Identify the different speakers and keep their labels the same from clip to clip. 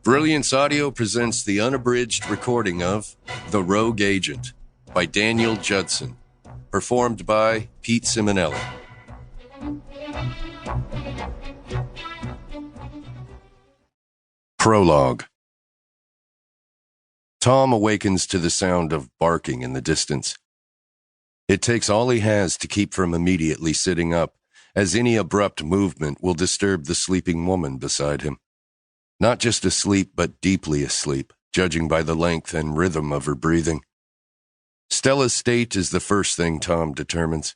Speaker 1: Brilliance Audio presents the unabridged recording of The Rogue Agent by Daniel Judson, performed by Pete Simonelli. Prologue. Tom awakens to the sound of barking in the distance. It takes all he has to keep from immediately sitting up, as any abrupt movement will disturb the sleeping woman beside him. Not just asleep, but deeply asleep, judging by the length and rhythm of her breathing. Stella's state is the first thing Tom determines.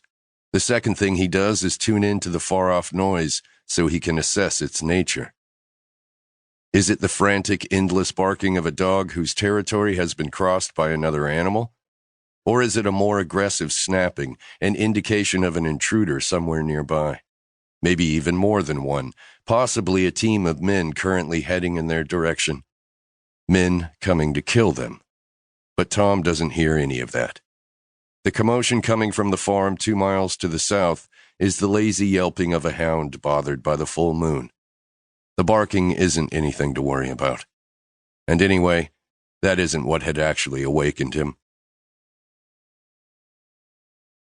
Speaker 1: The second thing he does is tune in to the far-off noise so he can assess its nature. Is it the frantic, endless barking of a dog whose territory has been crossed by another animal? Or is it a more aggressive snapping, an indication of an intruder somewhere nearby? Maybe even more than one, possibly a team of men currently heading in their direction. Men coming to kill them. But Tom doesn't hear any of that. The commotion coming from the farm 2 miles to the south is the lazy yelping of a hound bothered by the full moon. The barking isn't anything to worry about. And anyway, that isn't what had actually awakened him.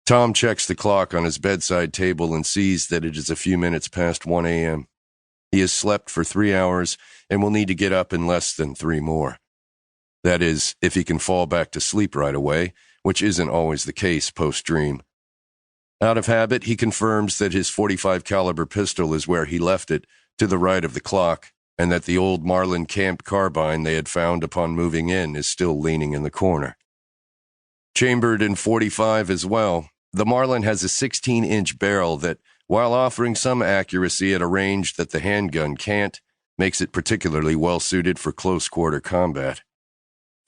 Speaker 1: Tom checks the clock on his bedside table and sees that it is a few minutes past 1 a.m. He has slept for 3 hours and will need to get up in less than 3 more. That is, if he can fall back to sleep right away, which isn't always the case post-dream. Out of habit, he confirms that his .45 caliber pistol is where he left it, to the right of the clock, and that the old Marlin Camp carbine they had found upon moving in is still leaning in the corner. Chambered in .45 as well, the Marlin has a 16-inch barrel that, while offering some accuracy at a range that the handgun can't, makes it particularly well-suited for close-quarter combat.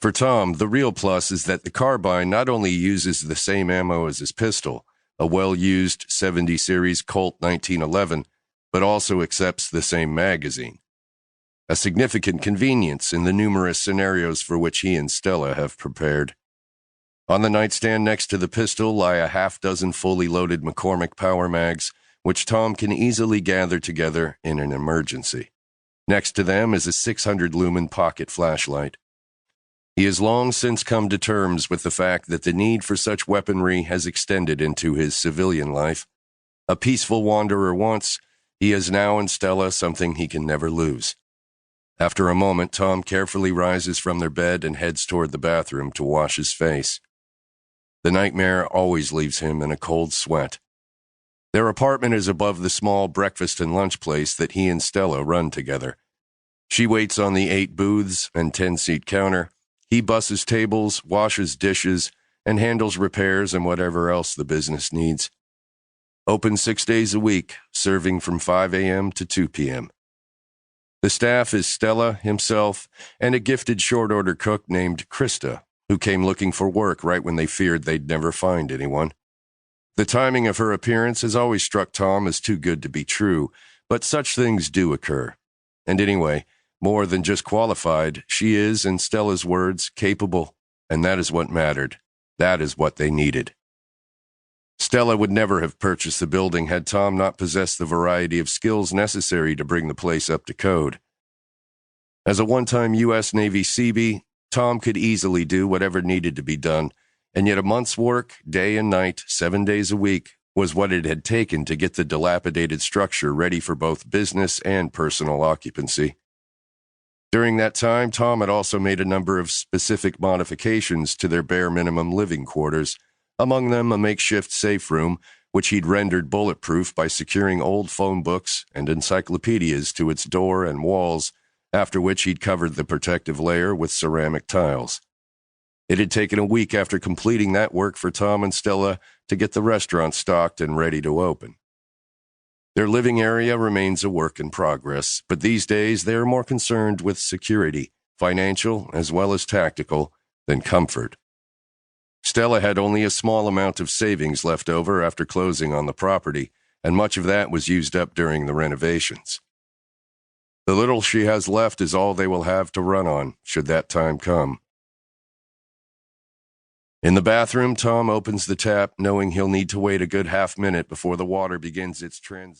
Speaker 1: For Tom, the real plus is that the carbine not only uses the same ammo as his pistol, a well-used 70 series Colt 1911, but also accepts the same magazine. A significant convenience in the numerous scenarios for which he and Stella have prepared. On the nightstand next to the pistol lie a half-dozen fully loaded McCormick power mags, which Tom can easily gather together in an emergency. Next to them is a 600-lumen pocket flashlight. He has long since come to terms with the fact that the need for such weaponry has extended into his civilian life. A peaceful wanderer once, he is now in Stella something he can never lose. After a moment, Tom carefully rises from their bed and heads toward the bathroom to wash his face. The nightmare always leaves him in a cold sweat. Their apartment is above the small breakfast and lunch place that he and Stella run together. She waits on the 8 booths and 10-seat counter. He busses tables, washes dishes, and handles repairs and whatever else the business needs. Open 6 days a week, serving from 5 a.m. to 2 p.m. The staff is Stella, himself, and a gifted short-order cook named Krista, who came looking for work right when they feared they'd never find anyone. The timing of her appearance has always struck Tom as too good to be true, but such things do occur. And anyway, more than just qualified, she is, in Stella's words, capable, and that is what mattered. That is what they needed. Stella would never have purchased the building had Tom not possessed the variety of skills necessary to bring the place up to code. As a one-time U.S. Navy Seabee, Tom could easily do whatever needed to be done, and yet a month's work, day and night, 7 days a week, was what it had taken to get the dilapidated structure ready for both business and personal occupancy. During that time, Tom had also made a number of specific modifications to their bare minimum living quarters, among them a makeshift safe room, which he'd rendered bulletproof by securing old phone books and encyclopedias to its door and walls, after which he'd covered the protective layer with ceramic tiles. It had taken a week after completing that work for Tom and Stella to get the restaurant stocked and ready to open. Their living area remains a work in progress, but these days they are more concerned with security, financial as well as tactical, than comfort. Stella had only a small amount of savings left over after closing on the property, and much of that was used up during the renovations. The little she has left is all they will have to run on, should that time come. In the bathroom, Tom opens the tap, knowing he'll need to wait a good half minute before the water begins its transition.